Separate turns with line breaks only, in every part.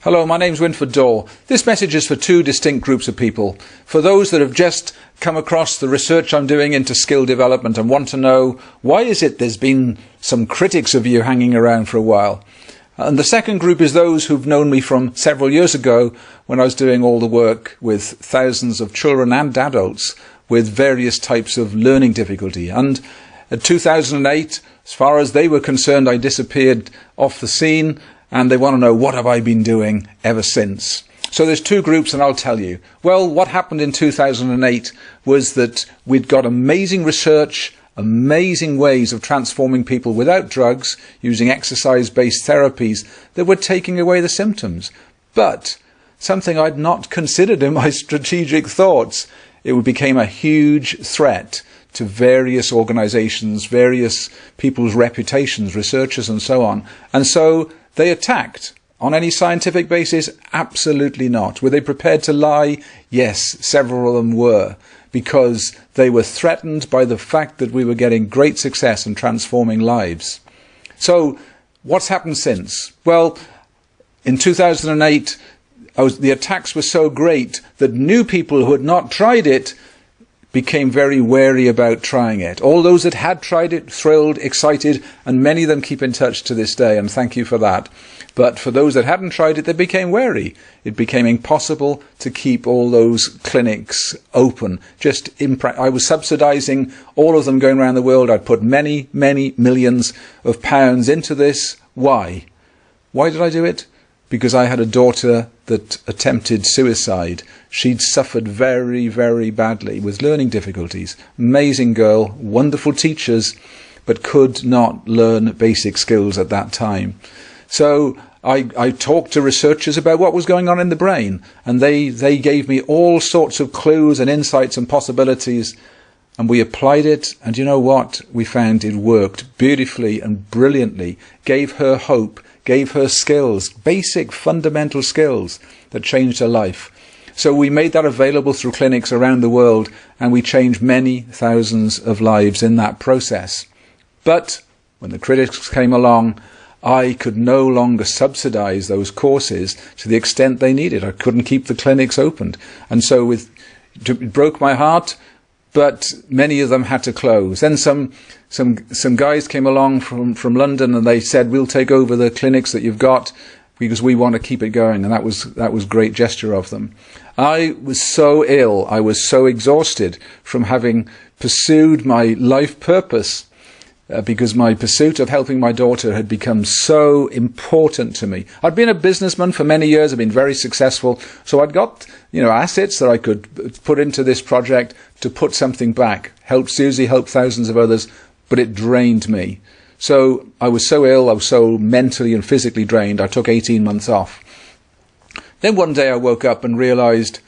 Hello, my name's Wynford Dore. This message is for two distinct groups of people. For those that have just come across the research I'm doing into skill development and want to know why is it there's been some critics of you hanging around for a while. And the second group is those who've known me from several years ago when I was doing all the work with thousands of children and adults with various types of learning difficulty. And in 2008, as far as they were concerned, I disappeared off the scene. And they want to know, what have I been doing ever since? So there's two groups, and I'll tell you. Well, what happened in 2008 was that we'd got amazing research, amazing ways of transforming people without drugs, using exercise-based therapies that were taking away the symptoms. But something I'd not considered in my strategic thoughts, it became a huge threat to various organizations, various people's reputations, researchers and so on. And so they attacked. On any scientific basis? Absolutely not. Were they prepared to lie? Yes, several of them were, because they were threatened by the fact that we were getting great success in transforming lives. So what's happened since? Well, in 2008, the attacks were so great that new people who had not tried it became very wary about trying it. All those that had tried it, thrilled, excited, and many of them keep in touch to this day, and thank you for that. But for those that hadn't tried it, they became wary. It became impossible to keep all those clinics open. I was subsidizing all of them going around the world. I'd put many, many millions of pounds into this. Why? Why did I do it? Because I had a daughter that attempted suicide. She'd suffered very, very badly with learning difficulties. Amazing girl, wonderful teachers, but could not learn basic skills at that time. So I talked to researchers about what was going on in the brain, and they gave me all sorts of clues and insights and possibilities, and we applied it, and you know what? We found it worked beautifully and brilliantly, gave her hope, gave her skills, basic fundamental skills that changed her life. So we made that available through clinics around the world, and we changed many thousands of lives in that process. But when the critics came along, I could no longer subsidize those courses to the extent they needed. I couldn't keep the clinics opened. And so it broke my heart, but many of them had to close. Then some guys came along from London, and they said, we'll take over the clinics that you've got because we want to keep it going. And that was a great gesture of them. I was so ill. I was so exhausted from having pursued my life purpose because my pursuit of helping my daughter had become so important to me. I'd been a businessman for many years. I'd been very successful. So I'd got, assets that I could put into this project to put something back. Helped Susie, helped thousands of others, but it drained me. So I was so ill, I was so mentally and physically drained, I took 18 months off. Then one day I woke up and realized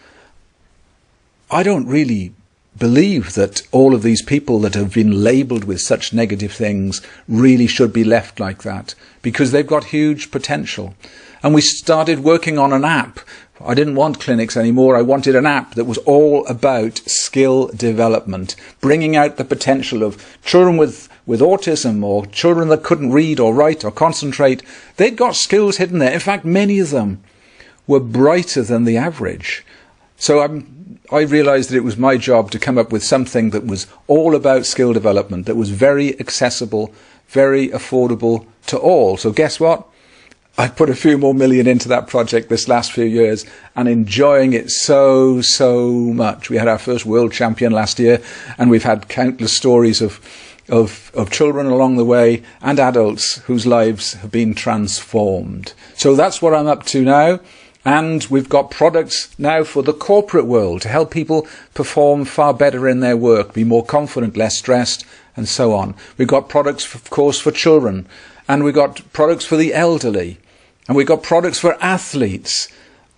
I don't really believe that all of these people that have been labelled with such negative things really should be left like that, because they've got huge potential. And we started working on an app. I didn't want clinics anymore. I wanted an app that was all about skill development, bringing out the potential of children with autism or children that couldn't read or write or concentrate. They'd got skills hidden there. In fact, many of them were brighter than the average. So I realized that it was my job to come up with something that was all about skill development, that was very accessible, very affordable to all. So guess what? I put a few more million into that project this last few years and enjoying it so much. We had our first world champion last year, and we've had countless stories of children along the way and adults whose lives have been transformed. So that's what I'm up to now. And we've got products now for the corporate world to help people perform far better in their work, be more confident, less stressed, and so on. We've got products, of course, for children, and we've got products for the elderly, and we've got products for athletes,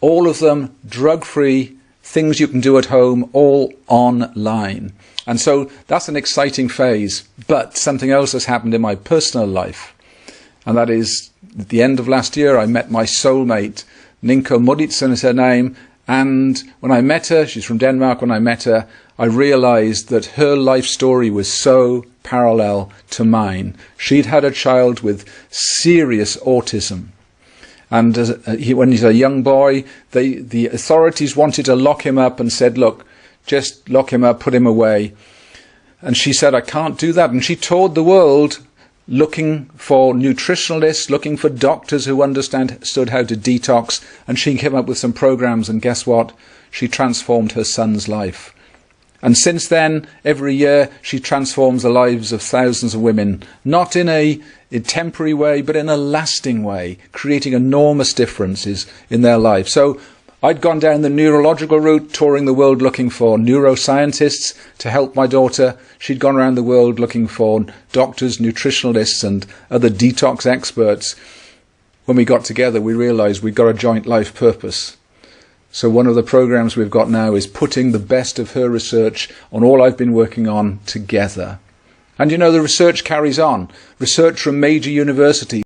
all of them drug-free, things you can do at home, all online. And so that's an exciting phase. But something else has happened in my personal life, and that is at the end of last year I met my soulmate. Ninko Muditsen is her name, and when I met her, she's from Denmark, when I met her, I realized that her life story was so parallel to mine. She'd had a child with serious autism, And when he's a young boy, the authorities wanted to lock him up and said, look, just lock him up, put him away. And she said, I can't do that. And she toured the world looking for nutritionalists, looking for doctors who understood how to detox. And she came up with some programs, and guess what? She transformed her son's life. And since then, every year, she transforms the lives of thousands of women, not in a temporary way, but in a lasting way, creating enormous differences in their life. So I'd gone down the neurological route, touring the world looking for neuroscientists to help my daughter. She'd gone around the world looking for doctors, nutritionalists, and other detox experts. When we got together, we realized we'd got a joint life purpose. So one of the programs we've got now is putting the best of her research on all I've been working on together. And you know, the research carries on. Research from major universities